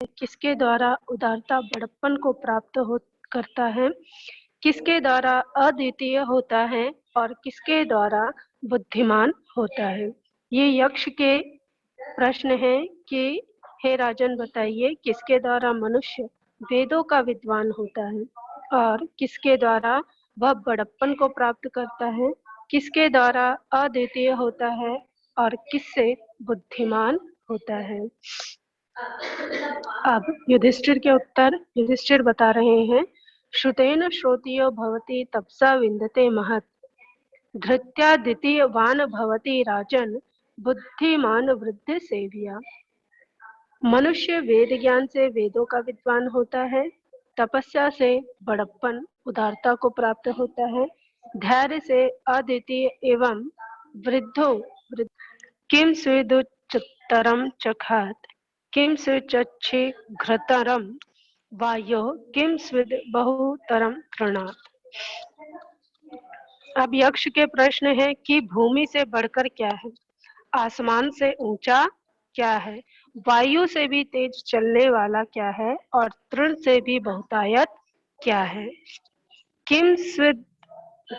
किसके द्वारा उदारता बड़प्पन को प्राप्त हो करता है, किसके द्वारा अद्वितीय होता है और किसके द्वारा बुद्धिमान होता है। ये यक्ष के प्रश्न है कि हे राजन बताइए किसके द्वारा मनुष्य वेदों का विद्वान होता है और किसके द्वारा वह बड़प्पन को प्राप्त करता है, किसके द्वारा अद्वितीय होता है और किससे बुद्धिमान होता है। अब युधिष्ठिर के उत्तर युधिष्ठिर बता रहे हैं, श्रुतेन श्रोतियो भवति तपसा विन्दते महत्, धृत्यादितीयवान भवति राजन, बुद्धिमान वृद्धि सेव्या। मनुष्य वेद ज्ञान से वेदों का विद्वान होता है, तपस्या से बड़प्पन उदारता को प्राप्त होता है, धैर्य से अद्वितीय एवं वृद्धो किम स्विदुच्चतरम चखात, किम स्विच्चीघ्रतरम वायो, किम स्विद बहुतरम तृणात्। अब यक्ष के प्रश्न है कि भूमि से बढ़कर क्या है, आसमान से ऊंचा क्या है, वायु से भी तेज चलने वाला क्या है और तृण से भी बहुतायत क्या है। किम स्विद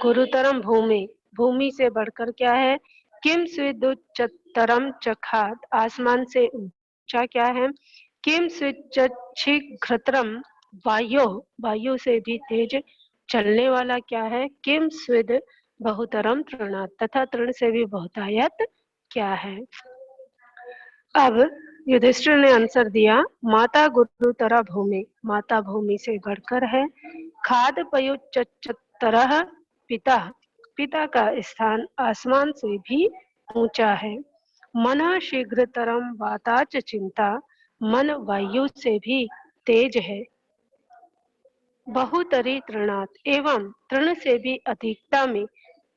गुरुतरम भूमि, भूमि से बढ़कर क्या है, किम स्विदुच्चतरम चखात, आसमान से ऊंचा क्या है, किम स्विच्चीघ्रतरम वायु, वायु से भी तेज चलने वाला क्या है, किम स्विद बहुतरम तृणात्, तथा तृण से भी बहुतायत क्या है। अब युधिष्ठिर ने आंसर दिया, माता गुरुतरा भूमि, माता भूमि से बढ़कर है, खाद पयुच्चतरः पिता, पिता का स्थान आसमान से भी ऊंचा है, मन शीघ्रतरम वाताच चिंता, मन वायु से भी तेज है, बहुतरी तृणात्, एवं तृण से भी अधिकता में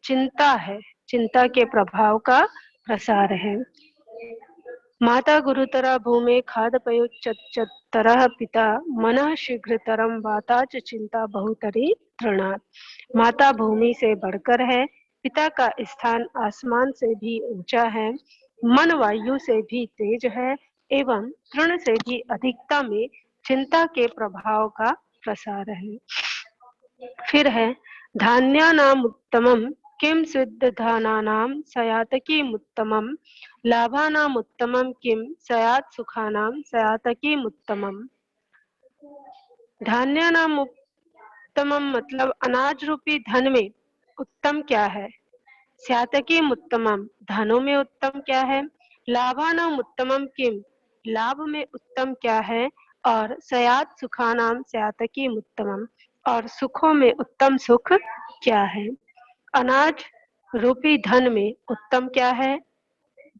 चिंता है, चिंता के प्रभाव का प्रसार है। माता गुरुतरा भूमि खाद पयुच्चतरः पिता, मनः शीघ्रतरम वाताच चिंता बहुतरी तृणात्। माता भूमि से बढ़कर है, पिता का स्थान आसमान से भी ऊंचा है, मन वायु से भी तेज है एवं तृण से भी अधिकता में चिंता के प्रभाव का प्रसार है। फिर है, धान्यानामुत्तमं किं सिद्धधानानां सयातकीमुत्तमं, लाभानामुत्तमं किं सयात् सुखानां सयातकीमुत्तमं। धान्यानामुत्तमं मतलब अनाज रूपी धन में उत्तम क्या है, सयातकीमुत्तमं धनों में उत्तम क्या है, लाभानामुत्तमं किं लाभ में उत्तम क्या है, और सयात् सुखानां सयातकीमुत्तमं और सुखों में उत्तम सुख क्या है। अनाज रूपी धन में उत्तम क्या है,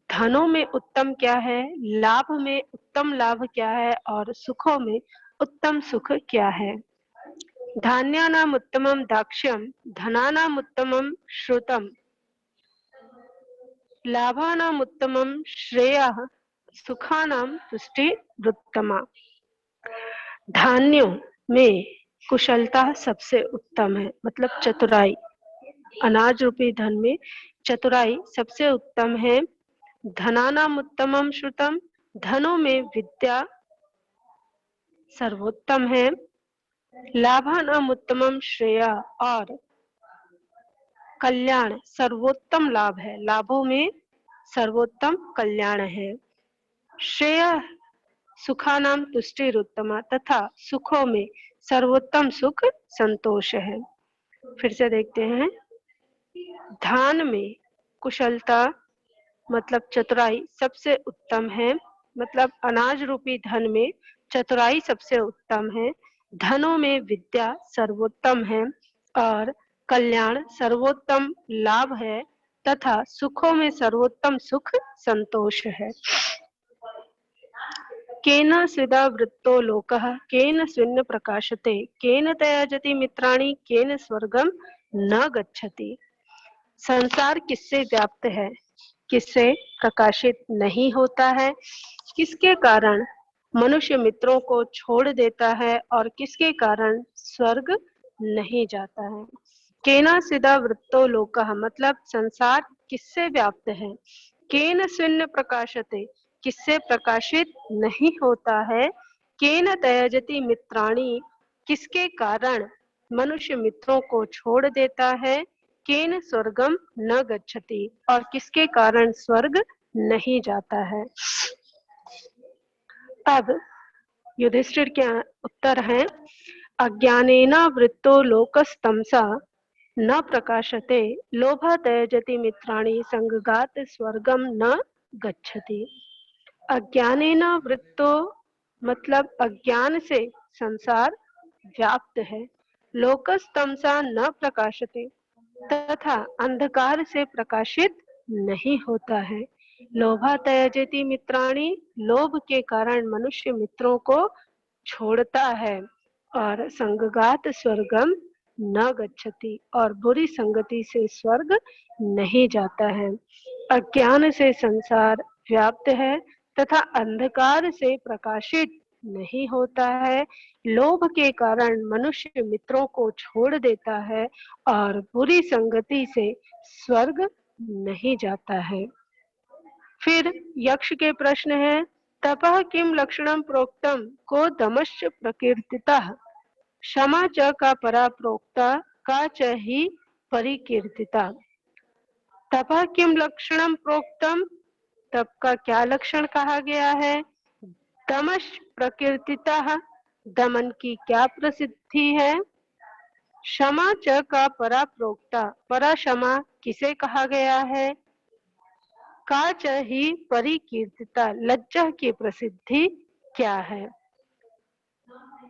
धनों में उत्तम क्या है, लाभ में उत्तम लाभ क्या है और सुखों में उत्तम सुख क्या है। धान्यानाम उत्तमम दाक्ष्यम, धनानाम उत्तमम श्रुतम, लाभानाम उत्तमम श्रेयः, सुखानाम तुष्टि वृत्तमा। धान्यों में कुशलता सबसे उत्तम है, मतलब चतुराई, अनाज रूपी धन में चतुराई सबसे उत्तम है। धनानाम उत्तमम श्रुतम, धनों में विद्या सर्वोत्तम है। लाभानाम उत्तमम श्रेय, और कल्याण सर्वोत्तम लाभ है, लाभों में सर्वोत्तम कल्याण है। श्रेय सुखानाम तुष्टिरुत्तमा, तथा सुखों में सर्वोत्तम सुख संतोष है। फिर से देखते हैं, धान में कुशलता मतलब चतुराई सबसे उत्तम है, मतलब अनाज रूपी धन में चतुराई सबसे उत्तम है। धनों में विद्या सर्वोत्तम है और कल्याण सर्वोत्तम लाभ है, तथा सुखों में सर्वोत्तम सुख संतोष है। केन स्विदा वृत्तो लोकः, केन स्विन्न प्रकाशते, केन त्यजति मित्राणि, केन स्वर्गम न गच्छति। संसार किससे व्याप्त है, किससे प्रकाशित नहीं होता है, किसके कारण मनुष्य मित्रों को छोड़ देता है और किसके कारण स्वर्ग नहीं जाता है। केना सिदा वृत्तो लोकः मतलब संसार किससे व्याप्त है, केन स्विन्न प्रकाशते किससे प्रकाशित नहीं होता है, केन त्यजति मित्राणि, किसके कारण मनुष्य मित्रों को छोड़ देता है। केन स्वर्गम न गच्छति, और किसके कारण स्वर्ग नहीं जाता है। अब युधिष्ठिर के उत्तर हैं, अज्ञानेन वृत्तो लोकस्तमसा न प्रकाशते, लोभा त्यजति मित्राणि, संगात स्वर्गम न गच्छति। अज्ञानेन वृत्तो मतलब अज्ञान से संसार व्याप्त है। लोकस्तमसा न प्रकाशते, तथा अंधकार से प्रकाशित नहीं होता है। लोभा त्यजति मित्राणि, लोभ के कारण मनुष्य मित्रों को छोड़ता है। और संगात स्वर्गम न गच्छति, और बुरी संगति से स्वर्ग नहीं जाता है। अज्ञान से संसार व्याप्त है तथा अंधकार से प्रकाशित नहीं होता है। लोभ के कारण मनुष्य मित्रों को छोड़ देता है और बुरी संगति से स्वर्ग नहीं जाता है। फिर यक्ष के प्रश्न है, तपः किम लक्षणम प्रोक्तम को दमश्च प्रकीर्तितः, क्षमा च का परा प्रोक्ता का च ही परिकीर्तिता। तपः किम लक्षणम प्रोक्तम, तप का क्या लक्षण कहा गया है। दमश्च प्रकीर्तितः, दमन की क्या प्रसिद्धि है। क्षमा च का परा प्रोक्ता, परा क्षमा किसे कहा गया है। का च ही परिकीर्तिता, लज्जा की प्रसिद्धि क्या है।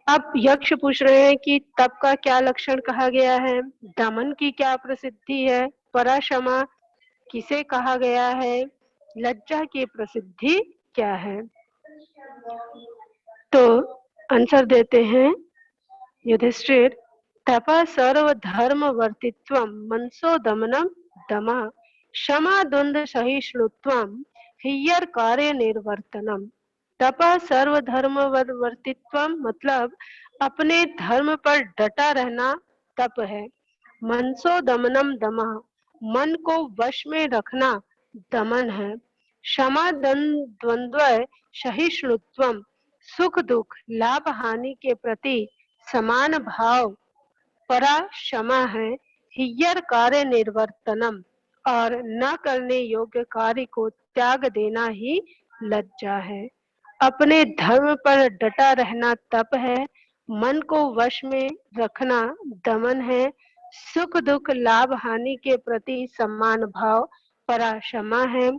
अब यक्ष पूछ रहे हैं कि तप का क्या लक्षण कहा गया है, दमन की क्या प्रसिद्धि है, परा क्षमा किसे कहा गया है, लज्जा की प्रसिद्धि क्या है। तो आंसर देते हैं युधिष्ठिर, तपः सर्वधर्म वर्तित्वम मनसो दमनम दमः, क्षमा द्वंद्व सहिष्णुत्वम हियर कार्य निर्वर्तनम। तपः सर्वधर्म वर्तित्वम मतलब अपने धर्म पर डटा रहना तप है। मनसो दमनम दमः, मन को वश में रखना दमन है। क्षमा द्वंद्व सहिष्णुत्वम, सुख दुख लाभ हानि के प्रति समान भाव परा क्षमा है। हियर कार्य निर्वर्तनम, और न करने योग्य कार्य को त्याग देना ही लज्जा है। अपने धर्म पर डटा रहना तप है, मन को वश में रखना दमन है, सुख दुख लाभ हानि के प्रति समान भाव परा क्षमा है,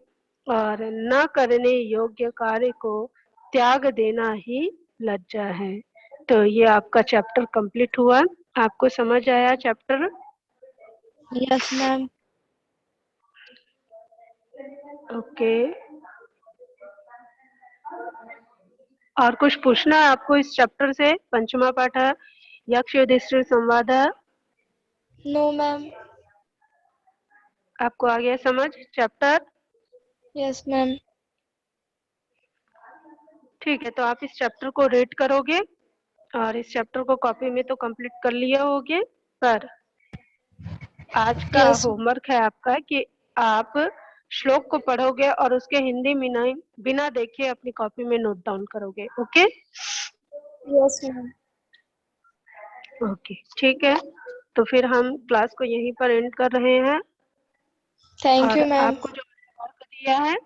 और न करने योग्य कार्य को त्याग देना ही लज्जा है। तो ये आपका चैप्टर कंप्लीट हुआ। आपको समझ आया चैप्टर? Yes ma'am. ओके, और कुछ पूछना है आपको इस चैप्टर से? पंचमा पाठ है यक्ष युधिष्ठिर संवाद। No ma'am. आपको आ गया समझ चैप्टर? Yes ma'am. ठीक है, तो आप इस चैप्टर को रीड करोगे और इस चैप्टर को कॉपी में तो कंप्लीट कर लिया होगे, पर आज का यस। होमवर्क है आपका कि आप श्लोक को पढ़ोगे और उसके हिंदी मीनिंग बिना देखे अपनी कॉपी में नोट डाउन करोगे। ओके? Yes ma'am. ओके, ठीक है, तो फिर हम क्लास को यहीं पर एंड कर रहे हैं। थैंक और यू मैम। आपको जो होमवर्क दिया है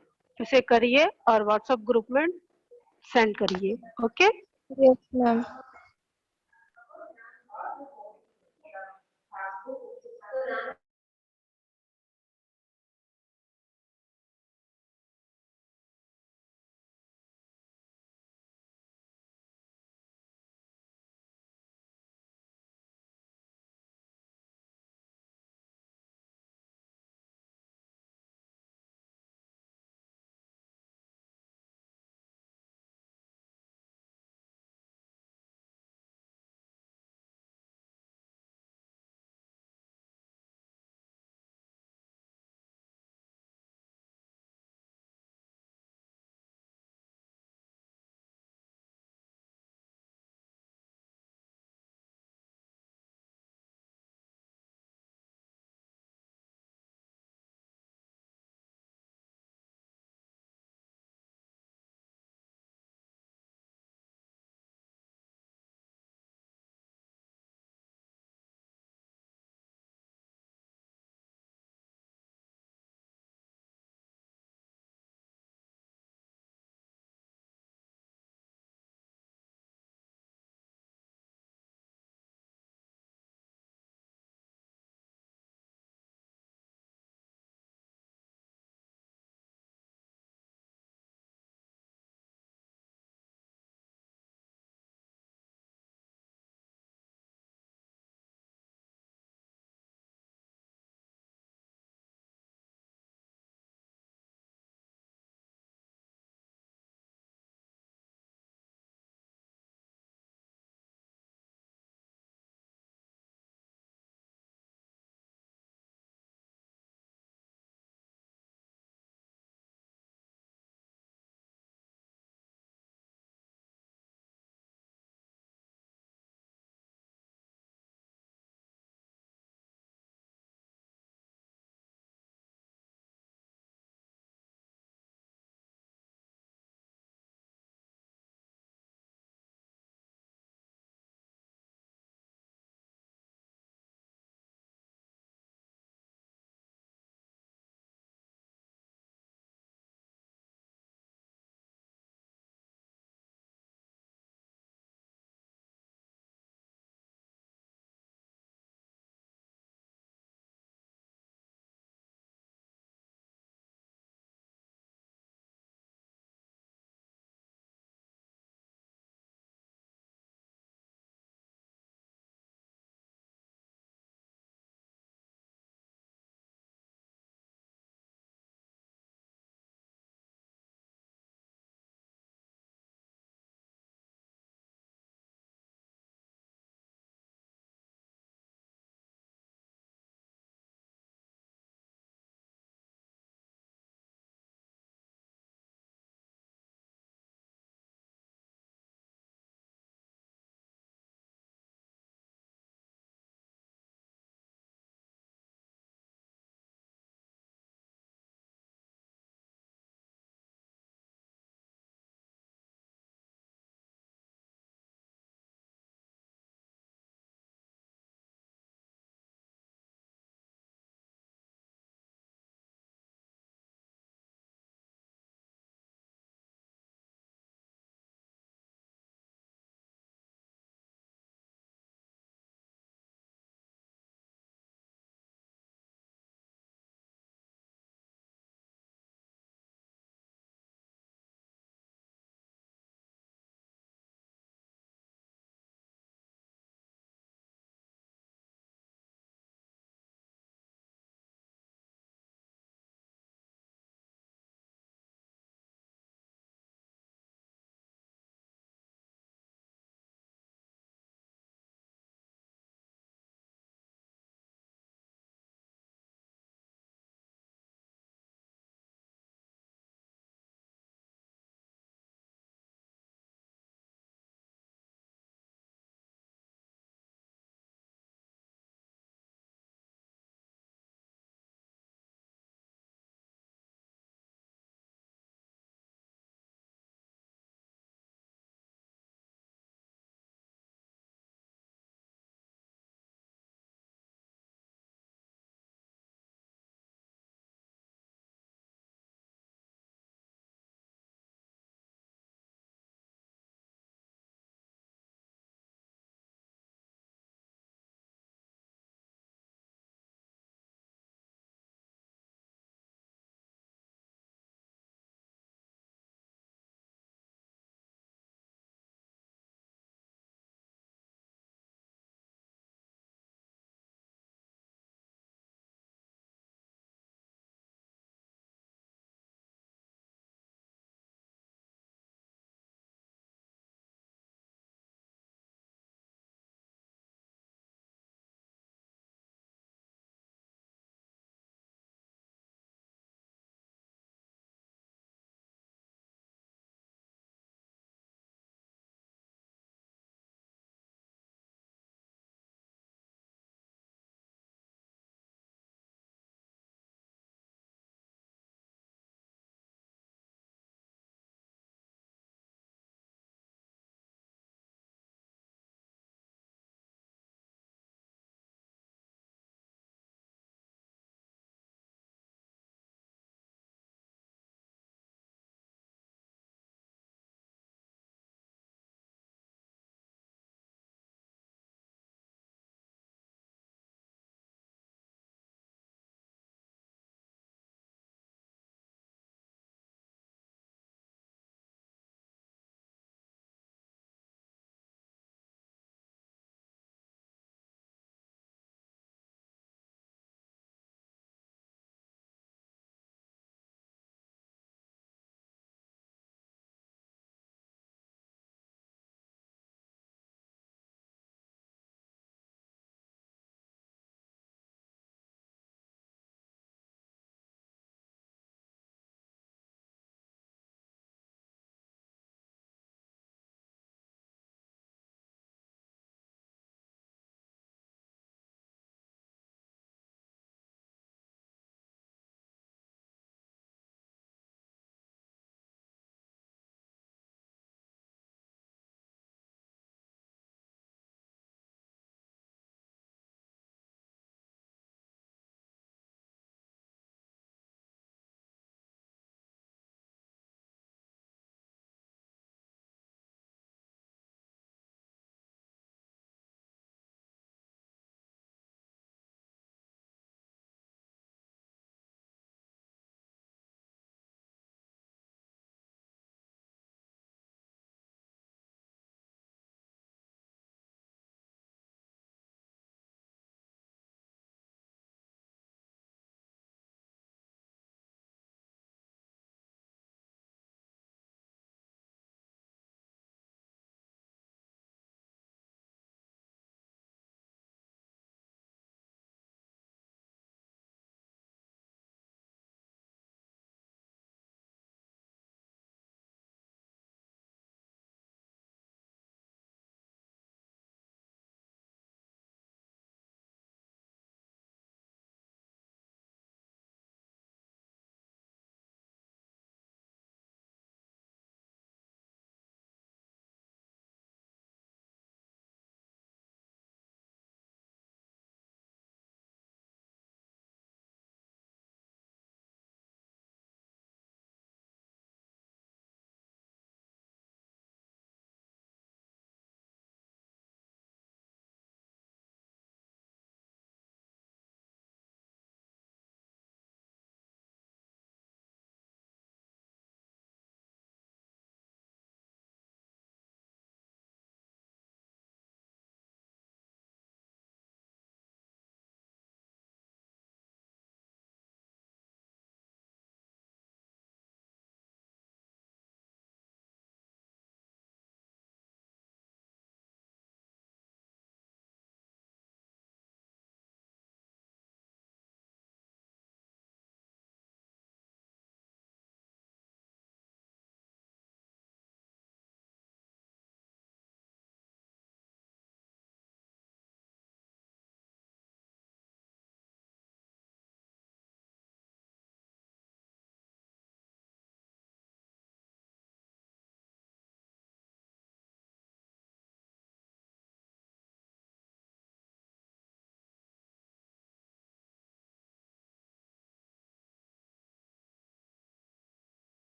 उसे करिए और व्हाट्सएप ग्रुप में सेंड करिए। ओके? Yes ma'am.